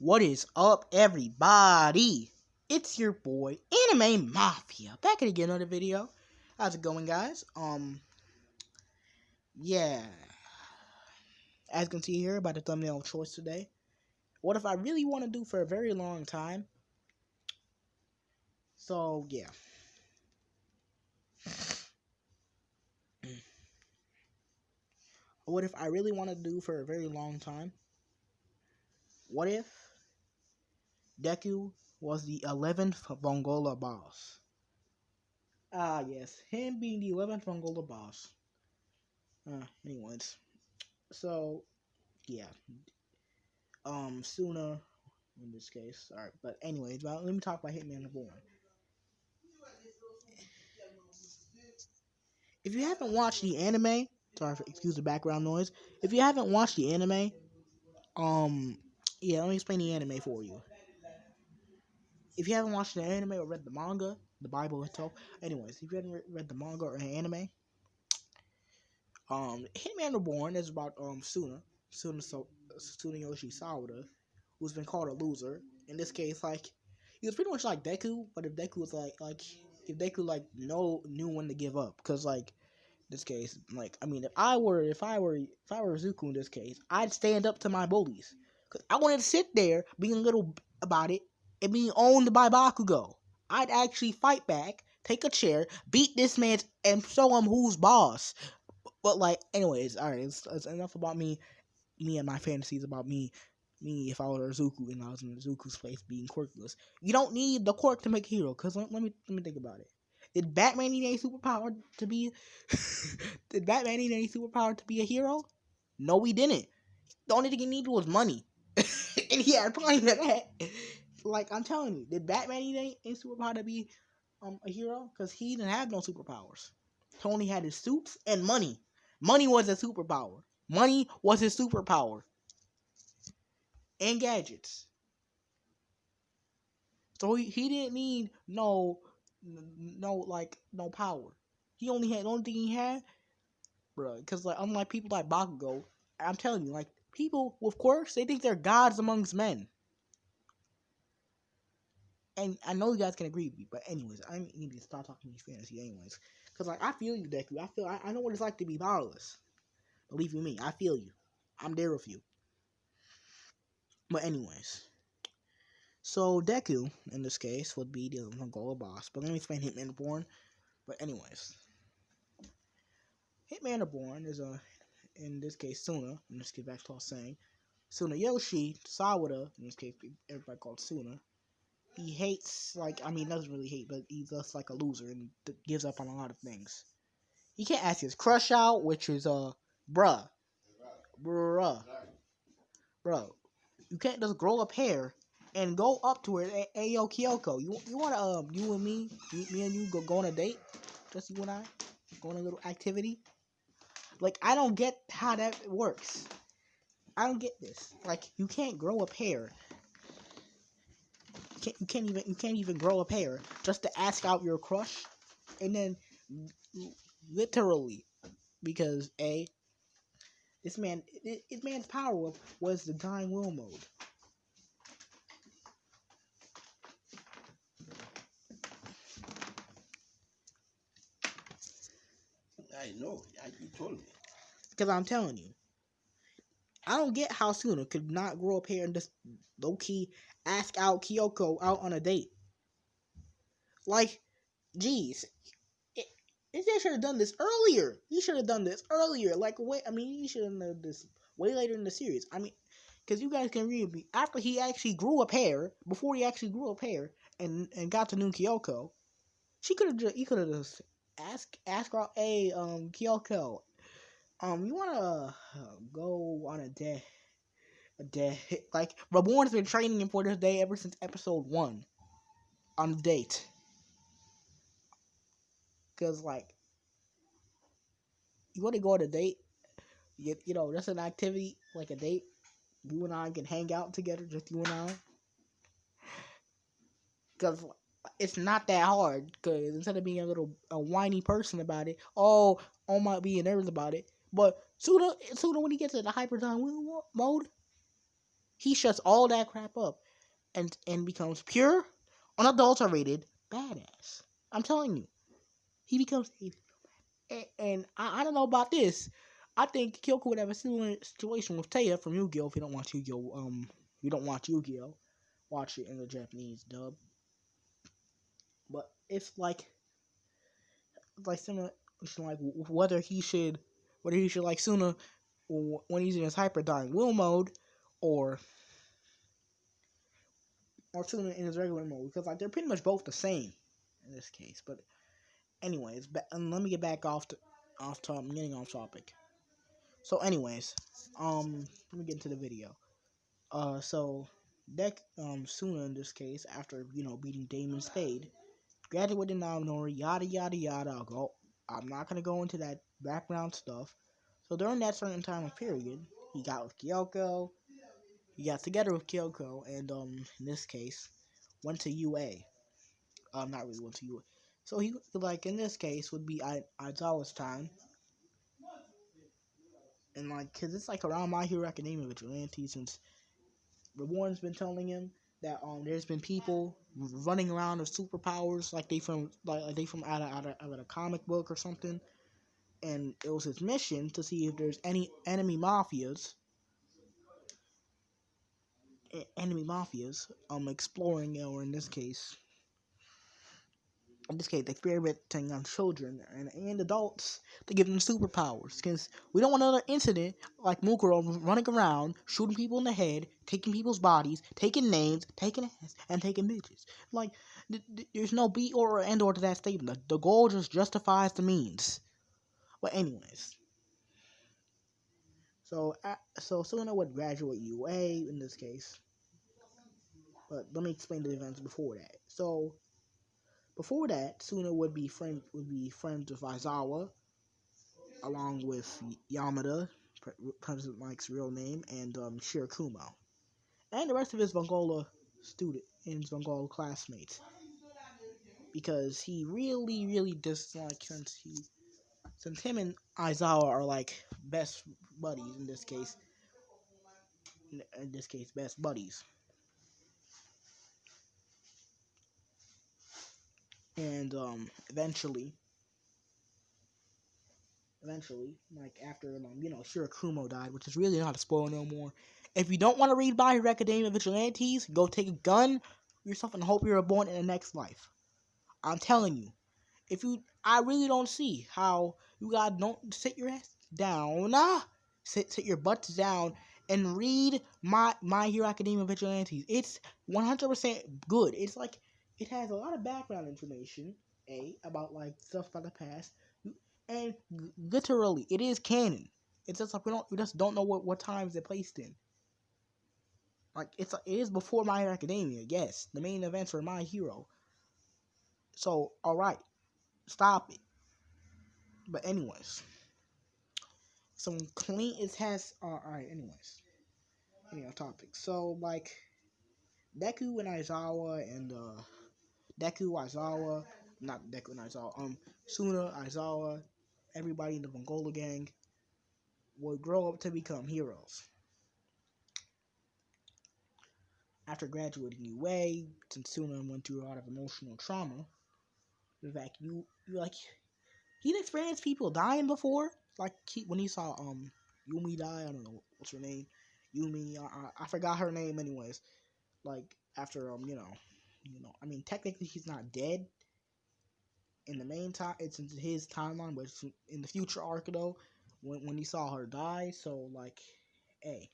What is up, everybody? It's your boy, Anime Mafia, back at again another video. How's it going, guys? Yeah. As you can see here by the thumbnail choice today, what if I really want to do for a very long time? So, yeah. What if I really want to do for a very long time? What if Deku was the 11th Vongola boss? Ah, yes, him being the 11th Vongola boss. Anyways, so yeah, Sooner in this case. Alright, but anyways, let me talk about Hitman Reborn. If you haven't watched the anime, excuse the background noise. If you haven't watched the anime, yeah, let me explain the anime for you. If you haven't watched the anime or read the manga, the Bible itself, anyways, if you haven't read the manga or the anime, Hitman Reborn is about Suna Yoshi Sawada, who's been called a loser. In this case, like, he was pretty much like Deku, but if Deku was if Deku knew when to give up, because like this case, like, I mean, if I were Zuko in this case, I'd stand up to my bullies, because I wanted to sit there being little about it and being owned by Bakugo. I'd actually fight back, take a chair, beat this man, and show him who's boss. But like, anyways, all right, it's enough about me and my fantasies about me if I was Zuko and I was in Zuko's place being quirkless. You don't need the quirk to make a hero. Cause let me think about it. Did Batman need any superpower to be? Did Batman need any superpower to be a hero? No, he didn't. The only thing he needed was money, and he had plenty of that. Like, I'm telling you, did Batman need any superpower to be a hero? Cause he didn't have no superpowers. He only had his suits and money. Money was his superpower. Money was his superpower. And gadgets. So he didn't need no power. He only had the only thing he had, bro. Because like, unlike people like Bakugo, I'm telling you, like, people with quirks, they think they're gods amongst men. And I know you guys can agree with me, but anyways, I need to start talking these fantasy anyways. Because like, I feel you, Deku. I know what it's like to be powerless. Believe you me, I feel you. I'm there with you. But anyways. So Deku, in this case, would be the Vongola boss. But let me explain Hitman Reborn. But anyways. Hitman Reborn is in this case, Suna. In this case, back to what I was saying. Suna Yoshi Sawada, in this case, everybody called Suna. He hates, doesn't really hate, but he's just like a loser and gives up on a lot of things. He can't ask his crush out, which is, bruh. You can't just grow up hair and go up to her, hey yo Kyoko, you wanna you and me and you go on a date? Just you and I? Go on a little activity? Like, I don't get how that works. I don't get this. Like, you can't grow up hair. You can't even grow up hair just to ask out your crush, and then literally, because this man's power was the dying will mode. I know. You told me. Because I'm telling you, I don't get how Suna could not grow up hair and just low key ask out Kyoko out on a date. Like, geez, he should have done this earlier. He should have done this earlier. Like, he should have done this way later in the series. I mean, because you guys can read me, after he actually grew up hair, before he actually grew up hair and got to new Kyoko, he could have just asked her, hey, Kyoko, you wanna go on a day? Like, Reborn's been training him for this day ever since episode 1 on a date. Cause like, you want to go on a date, you know, that's an activity like a date. You and I can hang out together, just you and I. Cause it's not that hard. Cause instead of being a whiny person about it, might be nervous about it. But Suda when he gets in the hyper time mode, He shuts all that crap up and becomes pure, unadulterated badass. I'm telling you, he becomes and I don't know about this. I think Kyoko would have a similar situation with Taya from Yu-Gi-Oh! If you don't watch Yu-Gi-Oh! You don't watch Yu-Gi-Oh! Watch it in the Japanese dub. But it's like similar, like whether he should like Suna when he's in his hyper dying will mode, or Suna in his regular mode, because like they're pretty much both the same in this case. But anyways, let me get back off top. I'm getting off topic. So anyways, let me get into the video. So Suna in this case, after beating Damon Spade, graduated Naminori, yada yada yada. I'm not gonna go into that background stuff. So during that certain time of period, he got with Kyoko. He got together with Kyoko, and in this case, went to UA. Not really went to UA. So he like in this case would be Aizawa's time, and like cause it's like around My Hero Academia Vigilante, since Reborn's been telling him that there's been people running around with superpowers like they from out of a comic book or something, and it was his mission to see if there's any enemy mafias exploring, or in this case experimenting on children and adults to give them superpowers, because we don't want another incident like Mukuro running around shooting people in the head, taking people's bodies, taking names, taking ass, and taking bitches. Like there's no be or end or to that statement. The goal just justifies the means. But anyways, so Suna would graduate UA in this case. But let me explain the events before that. So before that, Suna would be friends with Aizawa, along with Yamada, President Mike's real name, and Shirakumo, and the rest of his Vongola student and his Vongola classmates, because he really, really dislikes, since him and Aizawa are like best buddies in this case. Best buddies, and eventually, like after Shirakumo died, which is really not a spoiler no more. If you don't want to read My Hero Academia Vigilantes, go take a gun yourself and hope you're born in the next life. I'm telling you, I really don't see how you guys don't sit your ass down, sit your butts down and read My Hero Academia Vigilantes. It's 100% good. It's like it has a lot of background information, about like stuff about the past, and literally it is canon. It's just like we just don't know what times they're placed in. Like it is before My Hero Academia. Yes, the main events are My Hero. So all right, stop it. But anyways, some clean. It has. All right. Anyhow, topic. So like Deku and Aizawa and Deku Aizawa, not Deku and Aizawa. Suna Aizawa, everybody in the Vongola gang would grow up to become heroes. After graduating UA, since Suna went through a lot of emotional trauma, in fact, you like he'd experienced people dying before, like when he saw Yumi die. I don't know what's her name, Yumi. I forgot her name. Anyways, like after I mean technically she's not dead in the main time. It's in his timeline, but it's in the future arc though. When he saw her die, so like, hey.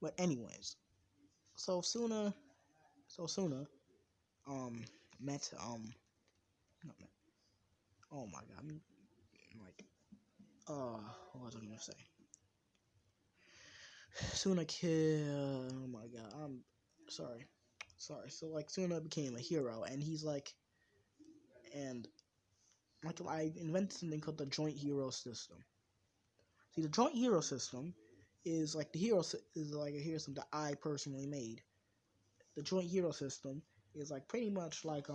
But anyways, so Suna um met not met, oh my god, like what was I gonna say? Suna kill. Oh my god, I'm sorry. So like Suna became a hero, and he's like, and like I invented something called the joint hero system. See, the joint hero system is like is like a hero system that I personally made. The joint hero system is like pretty much like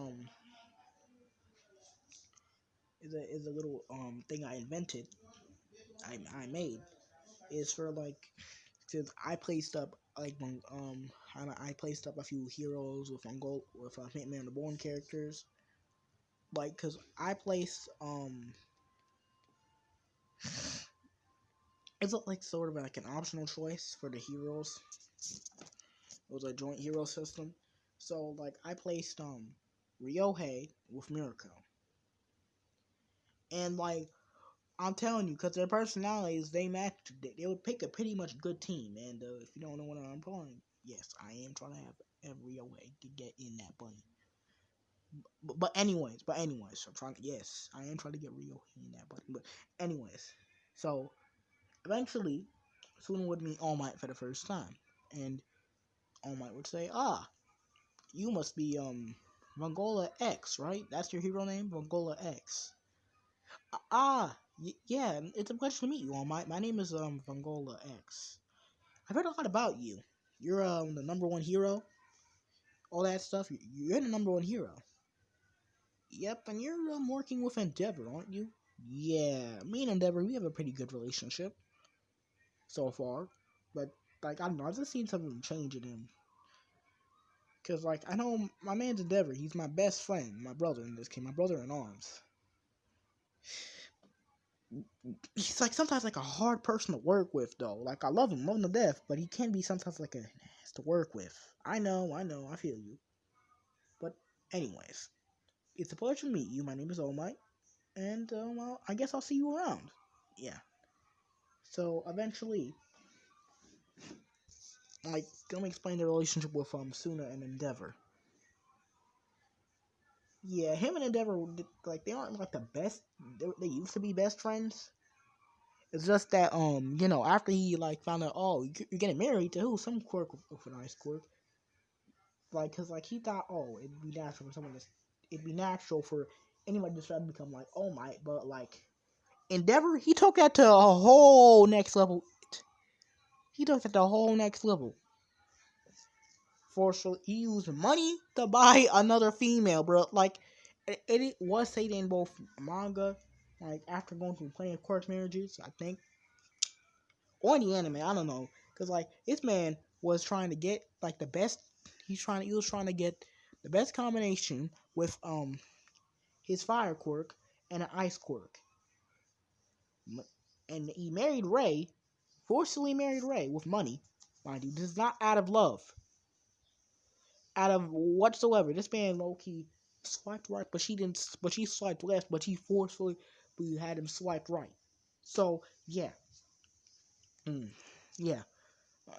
is a little thing I invented. I made is for like since I placed up like I placed up a few heroes with Vongola with Hitman Reborn characters, like because I placed it's like sort of like an optional choice for the heroes. It was a joint hero system, so like I placed Ryohei with Mirko, and like I'm telling you, because their personalities, they match. They would pick a pretty much good team. And if you don't know what I'm playing, yes, I am trying to have every way to get in that bunny. But anyways, I'm trying. Yes, I am trying to get Rio in that bunny. But anyways, so eventually, Suna would meet All Might for the first time, and All Might would say, "Ah, you must be Vongola X, right? That's your hero name, Vongola X." Yeah, it's a pleasure to meet you all. My name is Vongola X. I've heard a lot about you. You're the number one hero, all that stuff. You're the number one hero. Yep, and you're working with Endeavor, aren't you? Yeah, me and Endeavor, we have a pretty good relationship so far. But like I don't know, I've just seen something change in him. Cause like I know my man's Endeavor, he's my best friend, my brother in this case, my brother in arms. He's like sometimes like a hard person to work with though. Like I love him to death, but he can be sometimes like a ass to work with. I feel you. But anyways, it's a pleasure to meet you. My name is Omite, and I guess I'll see you around. Yeah. So eventually, like, let me explain the relationship with Suna and Endeavor. Yeah, him and Endeavor, like, they aren't like the best. They used to be best friends. It's just that after he like found out, oh, you're getting married to who? Some quirk with a nice quirk. Like, cause like he thought, oh, it'd be natural for anybody to try to become like, oh my, but like Endeavor, he took that to a whole next level. He took it to a whole next level. So he used money to buy another female, bro. Like, it was stated in both manga, like after going through plenty of court marriages, I think, or in the anime, I don't know, cause like this man was trying to get like the best. He was trying to get the best combination with his fire quirk and an ice quirk, and he married Ray, forcibly married Ray with money, mind you. This is not out of love, out of whatsoever. This man low key swiped right, but she didn't. But she swiped left, but she forcefully had him swiped right. So yeah, yeah.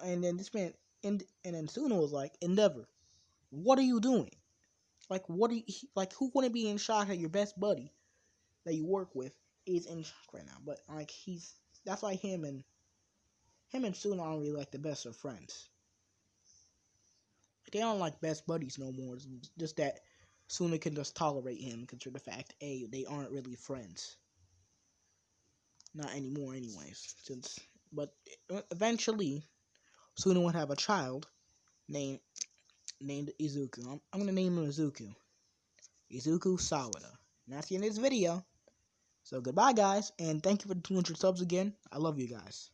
And then this man, and then Suna was like, Endeavor, what are you doing? Like, what are you, like, who wouldn't be in shock that your best buddy that you work with is in shock right now? But like, that's why him and Suna aren't really like the best of friends. They aren't like best buddies no more. It's just that Suna can just tolerate him, consider the fact, they aren't really friends. Not anymore, anyways. But eventually, Suna would have a child named named Izuku. I'm gonna name him Izuku. Izuku Sawada. And that's the end of this video. So goodbye, guys, and thank you for the 200 subs again. I love you guys.